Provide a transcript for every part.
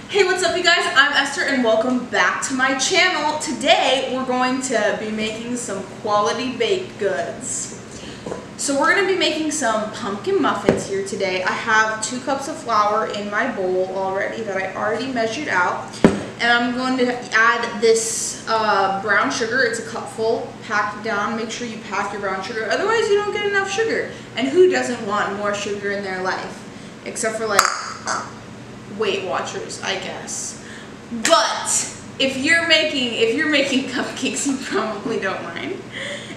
Hey, what's up you guys? I'm Esther and welcome back to my channel. Today we're going to be making some quality baked goods. So we're going to be making some pumpkin muffins here today. I have 2 cups of flour in my bowl already that I already measured out. And I'm going to add this brown sugar. It's a cupful packed down. Make sure you pack your brown sugar, otherwise you don't get enough sugar. And who doesn't want more sugar in their life? Except for like Weight Watchers, I guess. But if you're making cupcakes, you probably don't mind.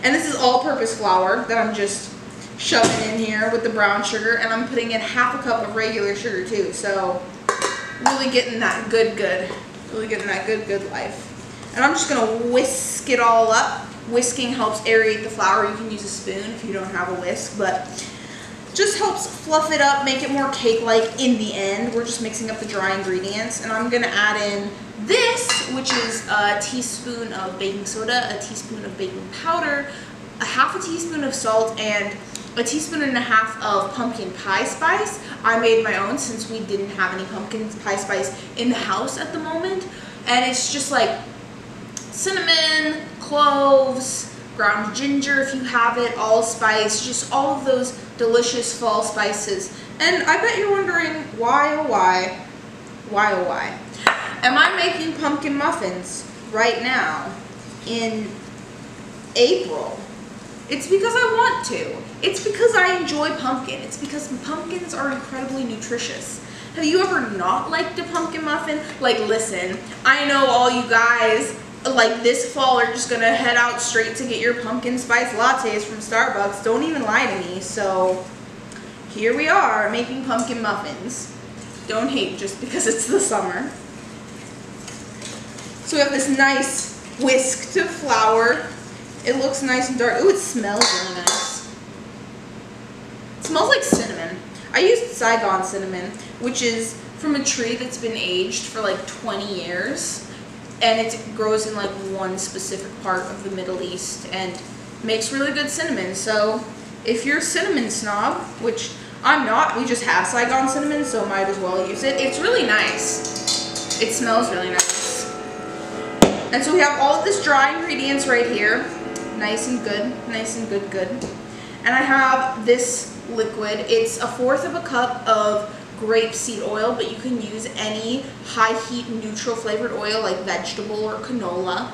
And this is all-purpose flour that I'm just shoving in here with the brown sugar, and I'm putting in half a cup of regular sugar too. So really getting that good life. And I'm just gonna whisk it all up. Whisking helps aerate the flour. You can use a spoon if you don't have a whisk, but just helps fluff it up, make it more cake-like in the end. We're just mixing up the dry ingredients, and I'm gonna add in this, which is a teaspoon of baking soda, a teaspoon of baking powder, a half a teaspoon of salt, and a teaspoon and a half of pumpkin pie spice. I made my own since we didn't have any pumpkin pie spice in the house at the moment. And it's just like cinnamon, cloves, ground ginger if you have it, allspice, just all of those delicious fall spices. And I bet you're wondering, why oh why am I making pumpkin muffins right now in April? It's because I want to. It's because I enjoy pumpkin. It's because pumpkins are incredibly nutritious. Have you ever not liked a pumpkin muffin? Like, listen, I know all you guys like this fall are just gonna head out straight to get your pumpkin spice lattes from Starbucks. Don't even lie to me. So here we are making pumpkin muffins. Don't hate just because it's the summer. So we have this nice whisked flour. It looks nice and dark. Ooh, it smells really nice. It smells like cinnamon. I used Saigon cinnamon, which is from a tree that's been aged for like 20 years. And it grows in like one specific part of the Middle East and makes really good cinnamon. So if you're a cinnamon snob, which I'm not, we just have Saigon cinnamon, so might as well use it. It's really nice. It smells really nice. And so we have all of this dry ingredients right here. Nice and good. And I have this liquid. It's 1/4 of a cup of grapeseed oil, but you can use any high heat neutral flavored oil like vegetable or canola.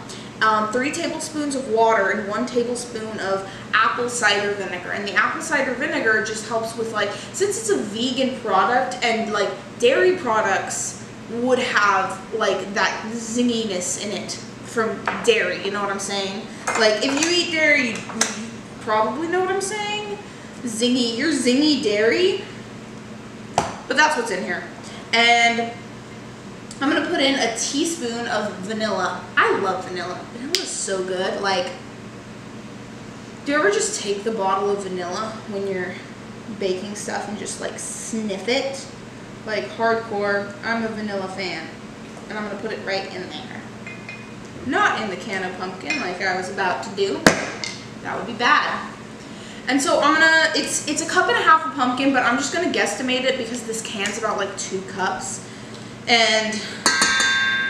3 tablespoons of water and 1 tablespoon of apple cider vinegar. And the apple cider vinegar just helps with, like, since it's a vegan product and like dairy products would have like that zinginess in it from dairy, you know what I'm saying? Like, if you eat dairy, you probably know what I'm saying. You're zingy dairy. But that's what's in here. And I'm gonna put in a teaspoon of vanilla. I love vanilla. Vanilla is so good. Like, do you ever just take the bottle of vanilla when you're baking stuff and just like sniff it? Like, hardcore, I'm a vanilla fan. And I'm gonna put it right in there. Not in the can of pumpkin like I was about to do. That would be bad. And so I'm gonna, it's 1.5 cups of pumpkin, but I'm just gonna guesstimate it because this can's about like 2 cups. And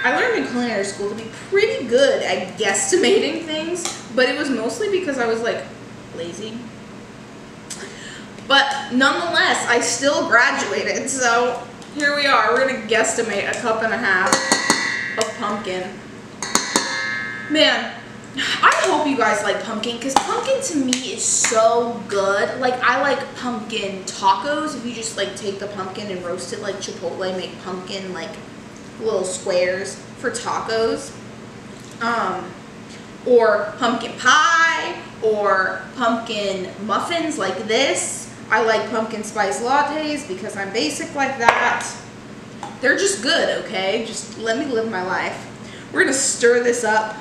I learned in culinary school to be pretty good at guesstimating things, but it was mostly because I was like lazy. But nonetheless, I still graduated, so here we are. We're gonna guesstimate 1.5 cups of pumpkin. Man, I hope you guys like pumpkin, because pumpkin to me is so good. Like, I like pumpkin tacos. If you just like take the pumpkin and roast it like Chipotle, make pumpkin like little squares for tacos. Or pumpkin pie, or pumpkin muffins like this. I like pumpkin spice lattes because I'm basic like that. They're just good, okay? Just let me live my life. We're gonna stir this up.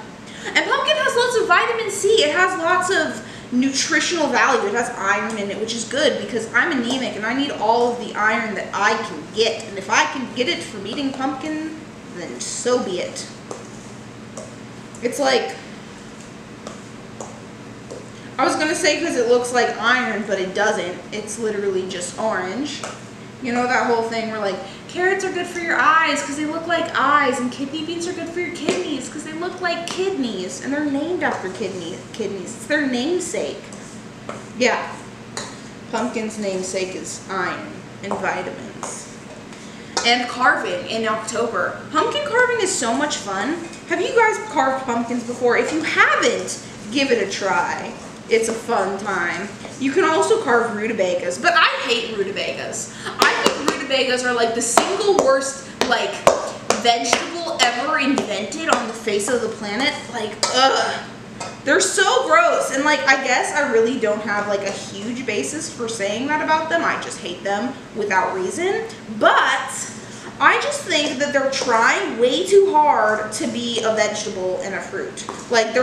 And pumpkin has lots of vitamin C. It has lots of nutritional value. It has iron in it, which is good because I'm anemic and I need all of the iron that I can get. And if I can get it from eating pumpkin, then so be it. It's like, I was going to say because it looks like iron, but it doesn't. It's literally just orange. You know that whole thing where like, Carrots are good for your eyes because they look like eyes, and kidney beans are good for your kidneys because they look like kidneys, and they're named after kidneys. It's their namesake. Yeah. Pumpkin's namesake is iron and vitamins. And carving in October. Pumpkin carving is so much fun. Have you guys carved pumpkins before? If you haven't, give it a try. It's a fun time. You can also carve rutabagas, but I hate rutabagas. I think rutabagas are like the single worst like vegetable ever invented on the face of the planet. Like, ugh. They're so gross, and like I guess I really don't have like a huge basis for saying that about them. I just hate them without reason. But I just think that they're trying way too hard to be a vegetable and a fruit. Like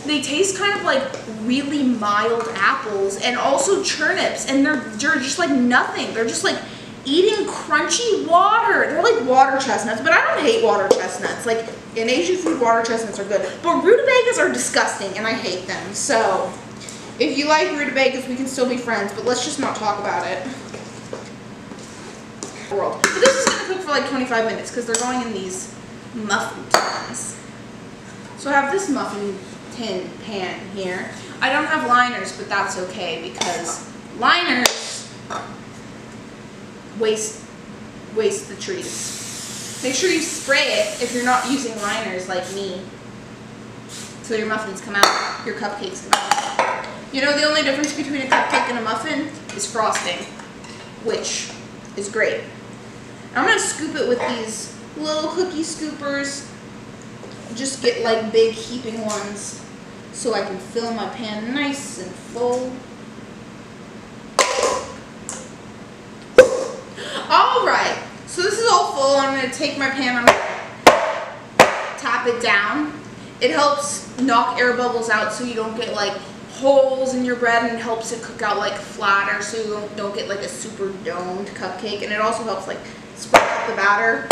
they taste kind of like really mild apples and also turnips, and they're just like nothing. They're just like eating crunchy water. They're like water chestnuts, but I don't hate water chestnuts. Like in Asian food, water chestnuts are good, but rutabagas are disgusting and I hate them. So if you like rutabagas, we can still be friends, but let's just not talk about it. But this is gonna cook for like 25 minutes because they're going in these muffin tins. So I have this muffin tin pan here. I don't have liners, but that's okay because liners waste the trees. Make sure you spray it if you're not using liners like me, so your muffins come out, your cupcakes come out. You know, the only difference between a cupcake and a muffin is frosting, which is great. I'm gonna scoop it with these little cookie scoopers. Just get like big heaping ones so I can fill my pan nice and full. All right, so this is all full. I'm gonna take my pan, I'm gonna tap it down. It helps knock air bubbles out so you don't get like holes in your bread, and it helps it cook out like flatter so you don't get like a super domed cupcake, and it also helps like spread out the batter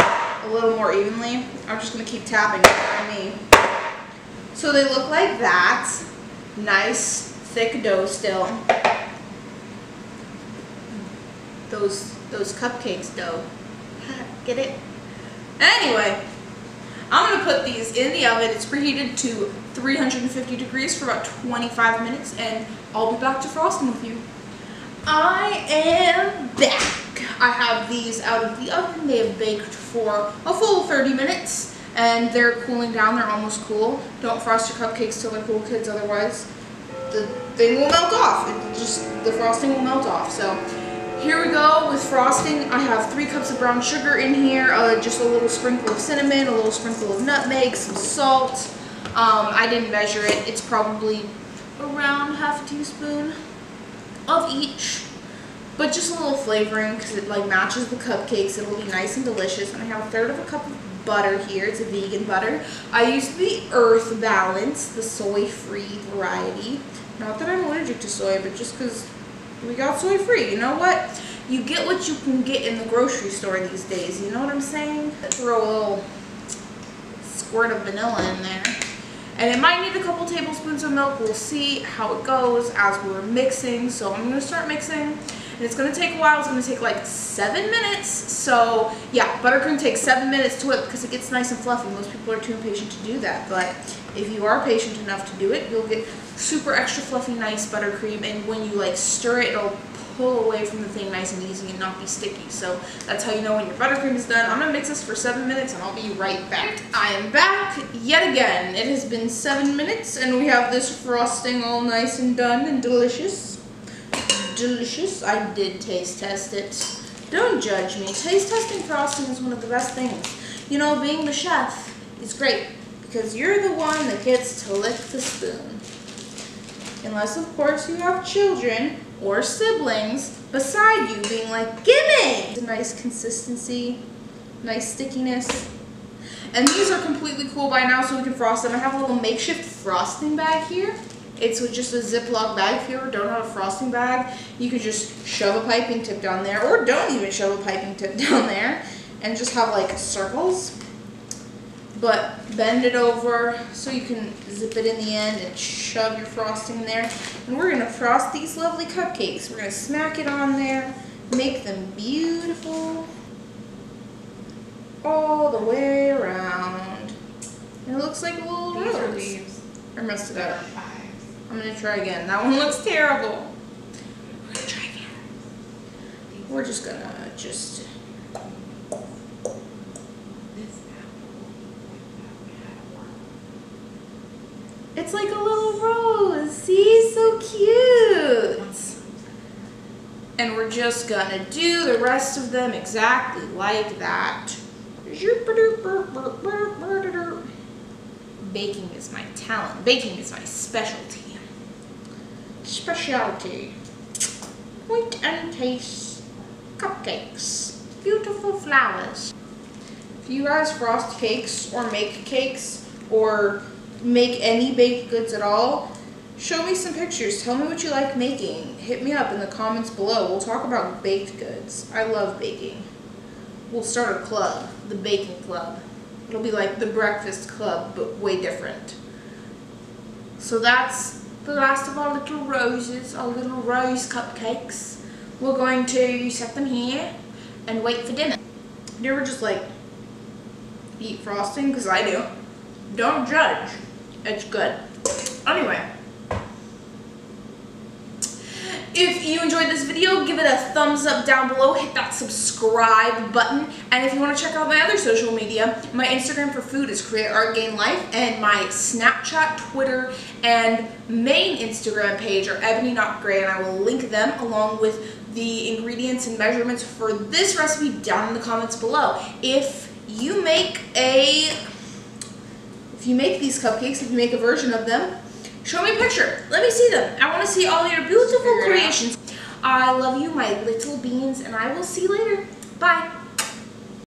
a little more evenly. I'm just gonna keep tapping for me. So they look like that. Nice thick dough still. Those cupcakes dough. Get it? Anyway, I'm gonna put these in the oven. It's preheated to 350 degrees for about 25 minutes, and I'll be back to frosting with you. I am back. I have these out of the oven. They have baked for a full 30 minutes, and they're cooling down. They're almost cool. Don't frost your cupcakes till they're cool, kids, otherwise the thing will melt off. The frosting will melt off. So here we go with frosting. I have 3 cups of brown sugar in here, just a little sprinkle of cinnamon, a little sprinkle of nutmeg, some salt. I didn't measure it. It's probably around half a teaspoon of each, but just a little flavoring because it like matches the cupcakes. It'll be nice and delicious. And I have 1/3 of a cup of butter here. It's a vegan butter. I used the Earth Balance, the soy-free variety. Not that I'm allergic to soy, but just because we got soy-free. You know what? You get what you can get in the grocery store these days. You know what I'm saying? Throw a little squirt of vanilla in there. And it might need a couple tablespoons of milk. We'll see how it goes as we're mixing. So I'm going to start mixing. And it's going to take a while. It's going to take like 7 minutes. So yeah, buttercream takes 7 minutes to whip because it gets nice and fluffy. Most people are too impatient to do that. But if you are patient enough to do it, you'll get super extra fluffy, nice buttercream. And when you like stir it, it'll pull away from the thing nice and easy and not be sticky. So that's how you know when your buttercream is done. I'm going to mix this for 7 minutes and I'll be right back. I am back yet again. It has been 7 minutes and we have this frosting all nice and done and delicious. Delicious. I did taste test it. Don't judge me. Taste testing frosting is one of the best things. You know, being the chef is great because you're the one that gets to lick the spoon. Unless, of course, you have children or siblings beside you being like, gimme! A nice consistency, nice stickiness. And these are completely cool by now, so we can frost them. I have a little makeshift frosting bag here. It's with just a Ziploc bag. If you ever don't have a frosting bag, you could just shove a piping tip down there, or don't even shove a piping tip down there, and just have like circles. But bend it over so you can zip it in the end and shove your frosting in there. And we're going to frost these lovely cupcakes. We're going to smack it on there, make them beautiful. all the way around. And it looks like a little These are rose. leaves. I messed it There are up. 5. I'm gonna try again. That one looks terrible. We're gonna try again. We're just gonna This apple had a worm. It's like a little rose. See, so cute. And we're just gonna do the rest of them exactly like that. Baking is my talent. Baking is my specialty. Specialty. Point and taste. Cupcakes. Beautiful flowers. If you guys frost cakes or make cakes or make any baked goods at all, show me some pictures. Tell me what you like making. Hit me up in the comments below. We'll talk about baked goods. I love baking. We'll start a club, the baking club. It'll be like the breakfast club, but way different. So that's the last of our little roses, our little rose cupcakes. We're going to set them here and wait for dinner. You ever just like eat frosting? Because I do. Don't judge. It's good. Anyway. If you enjoyed this video, give it a thumbs up down below, hit that subscribe button, and if you want to check out my other social media, my Instagram for food is Create Art Gain Life, and my Snapchat, Twitter, and main Instagram page are Ebony Not Gray, and I will link them along with the ingredients and measurements for this recipe down in the comments below. If you make these cupcakes, if you make a version of them, show me a picture. Let me see them. I want to see all your beautiful creations. I love you, my little beans, and I will see you later. Bye.